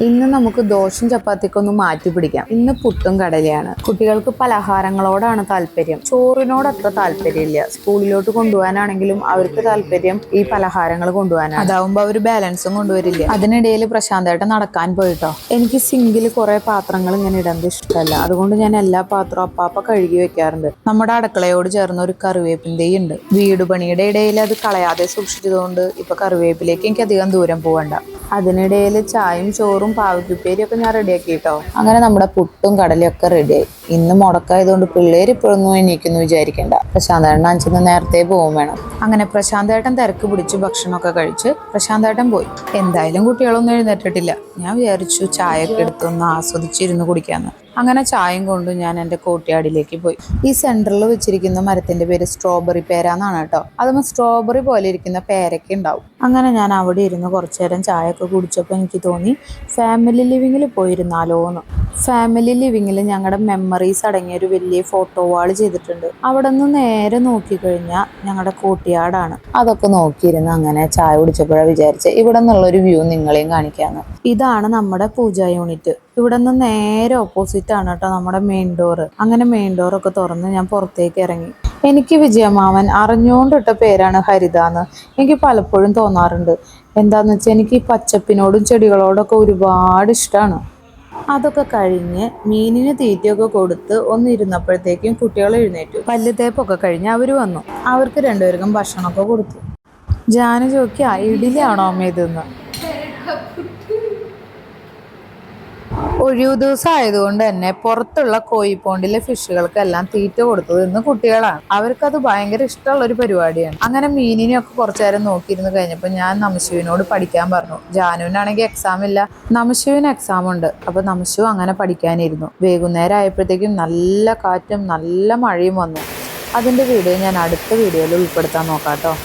ഇന്ന് നമുക്ക് ദോശയും ചപ്പാത്തിക്കൊന്ന് മാറ്റി പിടിക്കാം. ഇന്ന് പുട്ടും കടലയാണ്. കുട്ടികൾക്ക് പലഹാരങ്ങളോടാണ് താല്പര്യം, ചോറിനോട് അത്ര താല്പര്യമില്ല. സ്കൂളിലോട്ട് കൊണ്ടുപോകാനാണെങ്കിലും അവർക്ക് താല്പര്യം ഈ പലഹാരങ്ങൾ കൊണ്ടുപോകാനാണ്. അതാവുമ്പോ അവർ ബാലൻസും കൊണ്ടുവരില്ല. അതിനിടയിൽ പ്രശാന്തേട്ടൻ നടക്കാൻ പോയിട്ടോ. എനിക്ക് സിങ്കിൽ കുറെ പാത്രങ്ങൾ ഇങ്ങനെ ഇടുന്നത് ഇഷ്ടമല്ല. അതുകൊണ്ട് ഞാൻ എല്ലാ പാത്രവും അപ്പാപ്പ കഴുകി വെക്കാറുണ്ട്. നമ്മുടെ അടുക്കളയോട് ചേർന്ന് ഒരു കറിവേപ്പിൻ തൈ ഉണ്ട്. വീട് പണിയുടെ ഇടയിൽ അത് കളയാതെ സൂക്ഷിച്ചതുകൊണ്ട് ഇപ്പൊ കറിവേപ്പിലേക്ക് എനിക്ക് അധികം ദൂരം പോകണ്ട. അതിനിടയിൽ ചായയും ചോറും പാവയ്ക്കുപ്പേരിയൊക്കെ ഞാൻ റെഡിയാക്കി കേട്ടോ. അങ്ങനെ നമ്മുടെ പുട്ടും കടലയൊക്കെ റെഡിയായി. ഇന്ന് മുടക്കായതുകൊണ്ട് പിള്ളേർ ഇപ്പോഴൊന്നും എണീക്കുന്നു വിചാരിക്കണ്ട. പ്രശാന്തേട്ടൻ അഞ്ചിന്ന് നേരത്തെ പോവും വേണം. അങ്ങനെ പ്രശാന്തേട്ടൻ തിരക്ക് പിടിച്ച് ഭക്ഷണമൊക്കെ കഴിച്ച് പ്രശാന്തേട്ടൻ പോയി. എന്തായാലും കുട്ടികളൊന്നും എഴുന്നേറ്റിട്ടില്ല. ഞാൻ വിചാരിച്ചു ചായയൊക്കെ എടുത്തൊന്ന് ആസ്വദിച്ചിരുന്ന് കുടിക്കാന്ന്. അങ്ങനെ ചായയും കൊണ്ട് ഞാൻ എൻ്റെ കോട്ടിയാടിലേക്ക് പോയി. ഈ സെൻറ്ററിൽ വെച്ചിരിക്കുന്ന മരത്തിൻ്റെ പേര് സ്ട്രോബെറി പേരാന്നാണ് കേട്ടോ. അതുമ്പോൾ സ്ട്രോബെറി പോലെ ഇരിക്കുന്ന പേരൊക്കെ ഉണ്ടാവും. അങ്ങനെ ഞാൻ അവിടെ ഇരുന്ന് കുറച്ചു നേരം ചായയൊക്കെ കുടിച്ചപ്പോൾ എനിക്ക് തോന്നി ഫാമിലി ലിവിങ്ങിൽ പോയിരുന്നാലോന്ന്. ഫാമിലി ലിവിങ്ങിൽ ഞങ്ങളുടെ മെമ്മറീസ് അടങ്ങിയ ഒരു വലിയ ഫോട്ടോ വാൾ ചെയ്തിട്ടുണ്ട്. അവിടെ നിന്ന് നേരെ നോക്കിക്കഴിഞ്ഞാൽ ഞങ്ങളുടെ കോട്ടിയാടാണ്. അതൊക്കെ നോക്കിയിരുന്ന് അങ്ങനെ ചായ കുടിച്ചപ്പോഴാണ് വിചാരിച്ചത് ഇവിടെ നിന്നുള്ളൊരു വ്യൂ നിങ്ങളെയും കാണിക്കാമെന്ന്. ഇതാണ് നമ്മുടെ പൂജാ യൂണിറ്റ്. ഇവിടെ നിന്ന് നേരെ ഓപ്പോസിറ്റ് ആണ് കേട്ടോ നമ്മുടെ മെയിൻ ഡോറ്. അങ്ങനെ മെയിൻ ഡോറൊക്കെ തുറന്ന് ഞാൻ പുറത്തേക്ക് ഇറങ്ങി. എനിക്ക് വിജയമാമൻ അറിഞ്ഞുകൊണ്ടിട്ട പേരാണ് ഹരിതാന്ന് എനിക്ക് പലപ്പോഴും തോന്നാറുണ്ട്. എന്താന്ന് വെച്ചാൽ എനിക്ക് ഈ പച്ചപ്പിനോടും ചെടികളോടൊക്കെ ഒരുപാട് ഇഷ്ടമാണ്. അതൊക്കെ കഴിഞ്ഞ് മീനിന് തീറ്റയൊക്കെ കൊടുത്ത് ഒന്നിരുന്നപ്പോഴത്തേക്കും കുട്ടികൾ എഴുന്നേറ്റു. പല്ല് തേപ്പൊക്കെ കഴിഞ്ഞ് അവർ വന്നു. അവർക്ക് രണ്ടുപേർക്കും ഭക്ഷണമൊക്കെ കൊടുത്തു. ജാനു ചോദിക്കുക ഇഡ്ഡലിയാണോ അമ്മ ഇതെന്ന്. ഒഴിവു ദിവസം ആയതുകൊണ്ട് തന്നെ പുറത്തുള്ള കോഴിപ്പോണ്ടിലെ ഫിഷുകൾക്കെല്ലാം തീറ്റ കൊടുത്തത് ഇന്ന് കുട്ടികളാണ്. അവർക്കത് ഭയങ്കര ഇഷ്ടമുള്ള ഒരു പരിപാടിയാണ്. അങ്ങനെ മീനിനെയൊക്കെ കുറച്ചു നേരം നോക്കിയിരുന്ന് കഴിഞ്ഞപ്പോൾ ഞാൻ നമശുവിനോട് പഠിക്കാൻ പറഞ്ഞു. ജാനുവിനാണെങ്കിൽ എക്സാം ഇല്ല, നമശുവിന് എക്സാം ഉണ്ട്. അപ്പൊ നമശു അങ്ങനെ പഠിക്കാനിരുന്നു. വൈകുന്നേരം ആയപ്പോഴത്തേക്കും നല്ല കാറ്റും നല്ല മഴയും വന്നു. അതിന്റെ വീഡിയോ ഞാൻ അടുത്ത വീഡിയോയിൽ ഉൾപ്പെടുത്താൻ നോക്കാം കേട്ടോ.